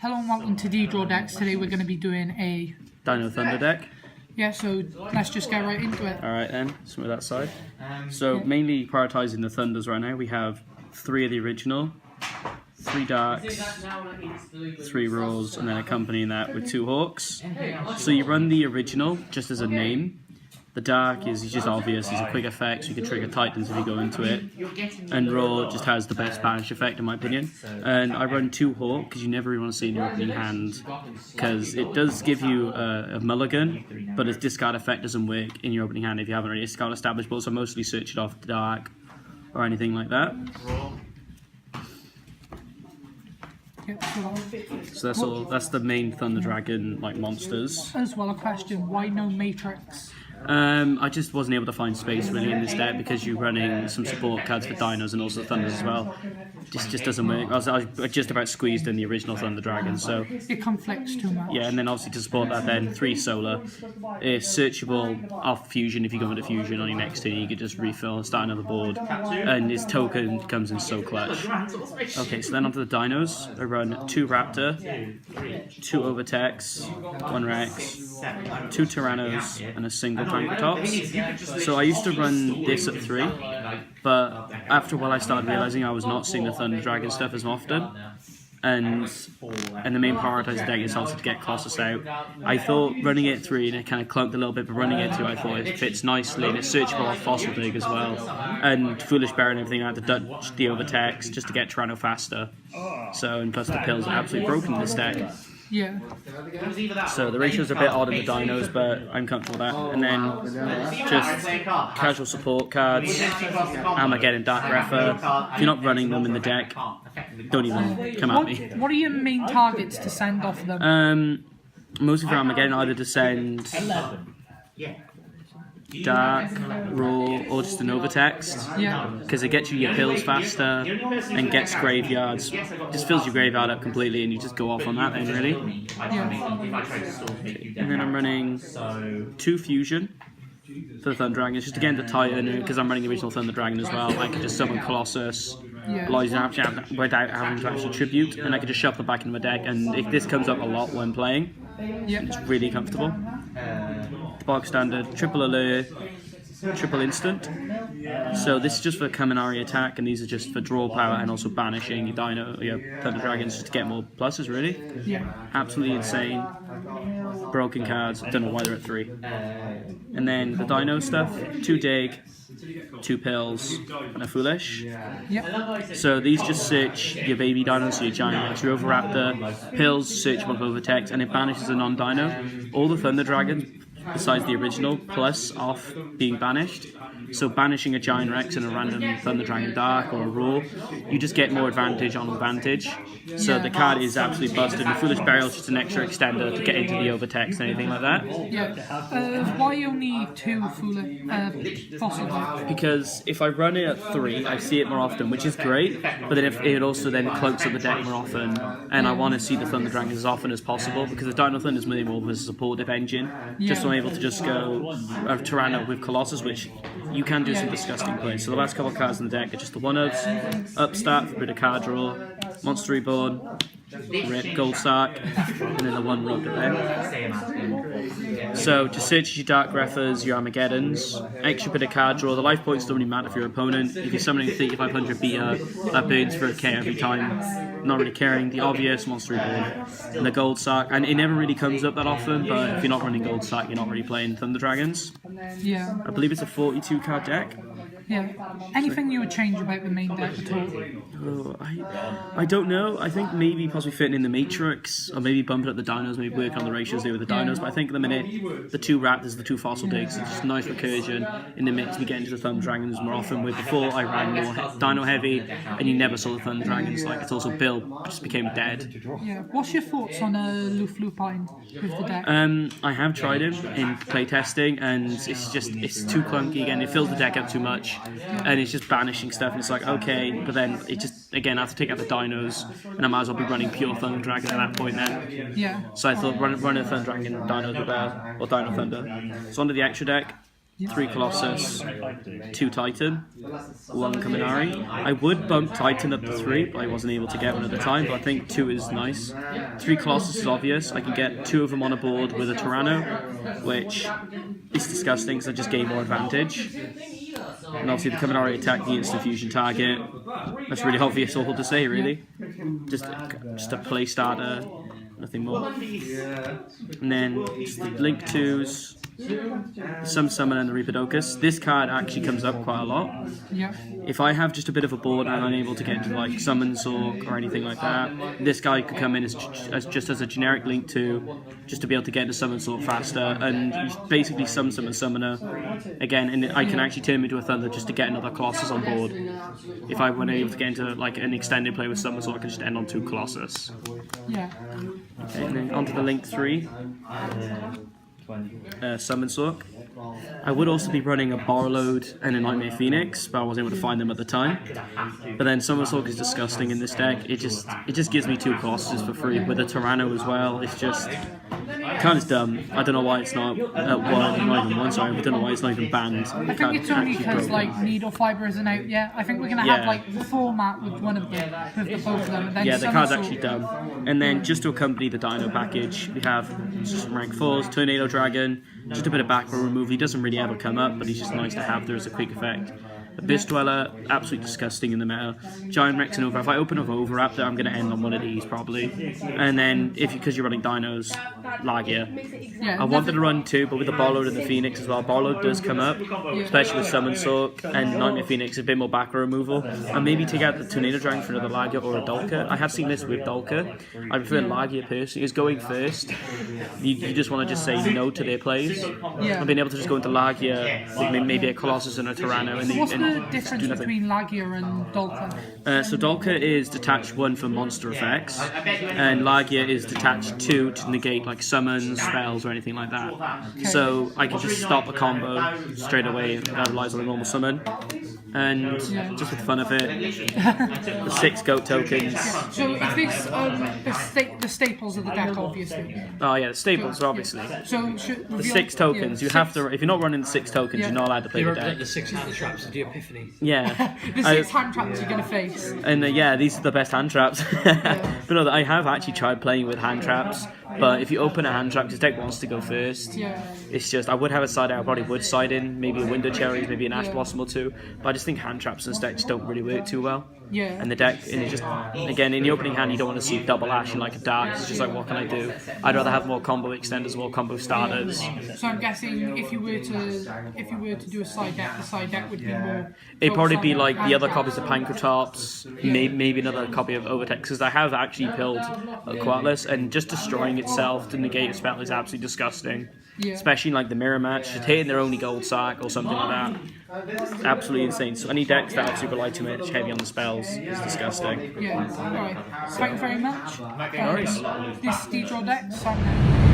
Hello and welcome to D-Draw Decks. Today we're going to be doing a Dino Thunder deck. Yeah, so let's just get right into it. Alright then, smooth that side. So mainly prioritising the Thunders right now. We have 3 of the original, 3 Darks, 3 Rolls, and then accompanying that with 2 Hawks. So you run the original just as a name. The Dark is just obvious, it's a quick effect, so you can trigger Titans if you go into it. And Raw just has the best banish effect in my opinion. And I run 2 Hawk because you never really want to see in your opening hand, because it does give you a mulligan, but its discard effect doesn't work in your opening hand if you haven't already discard established, but also mostly search it off the Dark or anything like that. So that's the main Thunder Dragon like monsters. As well, a question: why no Matrix? I just wasn't able to find space really in this deck because you're running some support cards for Dinos and also Thunders as well. Just doesn't work. I just about squeezed in the original Thunder Dragon, so it conflicts too much. Yeah, and then obviously to support that, then 3 solar, searchable off fusion. If you go into fusion on your next turn, you could just refill and start another board, and his token comes in so clutch. Okay, so then onto the Dinos. I run 2 Raptor, 2 Overtex, 1 Rex, 2 Tyrannos, and a single Triceratops. So I used to run this at 3, but after a while I started realising I was not seeing the Thunder Dragon stuff as often. And the main prioritised deck is also to get Colossus out. I thought running it 3 and it kind of clunked a little bit, but running it 2 I thought it fits nicely and it's searchable off Fossil Dig as well. And Foolish Bear and everything, I had to dodge the Overtext just to get Tyranno faster. So, and plus the pills are absolutely broken in this deck. Yeah. So the ratios are a bit odd in the Dinos, but I'm comfortable with that. And then just casual support cards, Armageddon, Dark Grepher. If you're not running them in the deck, don't even come at me. What are your main targets to send off them? Mostly for Armageddon, either to send Dark, Raw, or just an Overtext. Yeah. Because it gets you your pills faster and gets graveyards. Just fills your graveyard up completely and you just go off on that then, really. Yeah. And then I'm running 2 Fusion for the Thunder Dragon. It's just again the Titan, because I'm running the original Thunder Dragon as well. I can just summon Colossus. Without having to actually tribute, and I can just shuffle back into my deck, and this comes up a lot when playing. It's really comfortable. The bog standard, triple allure, triple instant. So this is just for Kaminari attack, and these are just for draw power and also banishing your Thunder Dragons just to get more pluses, really. Yeah. Absolutely insane. Broken cards, don't know why they're at 3. And then the Dino stuff, 2 Dig, 2 Pills, and a Foolish. Yep. So these just search your baby dinos, so your giant Rex, your Overraptor. Pills search one Overtext, and it banishes a non-dino. All the Thunder Dragons, besides the original, plus off being banished. So banishing a Giant Rex and a random Thunder Dragon Dark or a Raw, you just get more advantage on advantage. So the card is absolutely busted. And Foolish Burial is just an extra extender to get into the Overtext and anything like that. Yeah. Why only 2 Fossil Dig? Because if I run it at 3, I see it more often, which is great. But then if it also then cloaks up the deck more often, and I want to see the Thunder Dragons as often as possible, because the Dino Thunder is really more of a supportive engine. Just so I'm able to just go Tyranno with Colossus, which you can do some disgusting plays. So the last couple of cards in the deck are just the 1-ups, Upstart for a bit of card draw, Monster Reborn, Rip, Gold Sark, and then the 1 Rook at there. So just search your Dark Greffers, your Armageddons, extra bit of card draw. The life points don't really matter for your opponent. If you're summoning a 3500 beta, that burns for a K every time. Not really caring. The obvious Monster Reborn and the Gold Sark, and it never really comes up that often. But if you're not running Gold Sark, you're not really playing Thunder Dragons. Yeah. I believe it's a 42 card deck. Yeah. Anything you would change about the main deck at all? Oh, I don't know. I think maybe possibly fitting in the Matrix, or maybe bumping up the Dinos, maybe work on the ratios there with the Dinos. But I think at the minute, the 2 Raptors, the 2 Fossil Digs, it's just nice recursion in the mix. We get into the Thunder Dragons more often. Where before I ran more Dino heavy, and you never saw the Thunder Dragons. Like it's also Bill just became dead. Yeah. What's your thoughts on Lupine with the deck? I have tried him in playtesting, and it's too clunky again. It fills the deck up too much. And it's just banishing stuff, and it's like, okay, but then it just, again, I have to take out the Dinos, and I might as well be running pure Thunder Dragon at that point then. Yeah. So I thought running Thunder Dragon, Dinos were better, or Dino Thunder. So onto the extra deck. 3 Colossus, 2 Titan, 1 Kaminari. I would bump Titan up to 3, but I wasn't able to get one at the time, but I think 2 is nice. 3 Colossus is obvious. I can get 2 of them on a board with a Tyranno, which is disgusting because I just gain more advantage. And obviously the Kaminari attack the instant fusion target. That's really obvious all to say, really. Just a play starter, nothing more. And then just the Link 2s, some Summon and the Reaperdocus. This card actually comes up quite a lot. Yeah. If I have just a bit of a board and I'm unable to get into like Summon Sork or anything like that, this guy could come in as just as a generic Link 2, just to be able to get into Summon Sork faster, and you basically summon a Summoner again, and I can actually turn him into a Thunder just to get another Colossus on board. If I weren't able to get into like an extended play with Summon Sork, I could just end on 2 Colossus. Yeah. Okay, and then onto the Link 3. Summon Sork. I would also be running a Borrowload and a Nightmare Phoenix, but I wasn't able to find them at the time. But then Summon Sork is disgusting in this deck. It just gives me 2 Colossus for free with a Tyranno as well. It's just kind of dumb. I don't know why it's not not even 1. Sorry, I don't know why it's not even banned. I think it's only because like Needle Fiber isn't out yet. I think we're gonna have like the format with one of the both of them. And then yeah, the card's actually dumb. And then just to accompany the Dino package, we have just rank 4s, Tornado Dragon, just a bit of back row removal. He doesn't really ever come up, but he's just nice to have there as a quick effect. Abyss Dweller, absolutely disgusting in the meta. Giant Rex and Over. If I open up Overraptor, I'm going to end on one of these probably. And then, because you're running Dinos, Lagia. Yeah, I wanted to run 2, but with the Borrowload and the Phoenix as well. Borrowload does come up, especially with Summon Sork and Nightmare Phoenix, a bit more back row removal. And maybe take out the Tornado Dragon for another Lagia or a Dolka. I have seen this with Dolka. I prefer Lagia personally. Is going first. You just want to just say no to their plays. And being able to just go into Lagia, with maybe a Colossus and a Tyranno. And what's the difference between Lagia and Dolka? So Dolka is detached 1 for monster effects, and Lagia is detached 2 to negate like summons, spells, or anything like that. Okay. So I can just stop a combo straight away that relies on a normal summon. And just for the fun of it, the 6 goat tokens. So is this the staples of the deck, obviously? Oh yeah, the staples, obviously. So the 6 tokens, you have to. If you're not running the 6 tokens, you're not allowed to play the deck. The 6 hand traps of the Epiphany. Yeah. The 6 hand traps you're going to face. And yeah, these are the best hand traps. But no, I have actually tried playing with hand traps. But if you open a hand trap, this deck wants to go first. Yeah. It's just, I would have a side out, I probably would side in, maybe a Window Cherries, maybe an Ash Blossom or 2. But I just think hand traps in this deck just don't really work too well. Yeah. And the deck, and it just, again, in the opening hand, you don't want to see double Ash in like a dark. It's just like, what can I do? I'd rather have more combo extenders, more combo starters. So I'm guessing if you were to do a side deck, the side deck would be more. It'd probably be like the other copies of Pankratops, maybe another copy of Overtex, because I have actually killed Quatless, and just destroying itself to negate a spell is absolutely disgusting. Yeah. Especially in like the mirror match, just hitting their only gold sack or something like that. It's absolutely insane. So any decks that have super light too much, heavy on the spells, is disgusting. Yeah, alright. Thank you very much. No worries. This is Dedraw deck, signing out.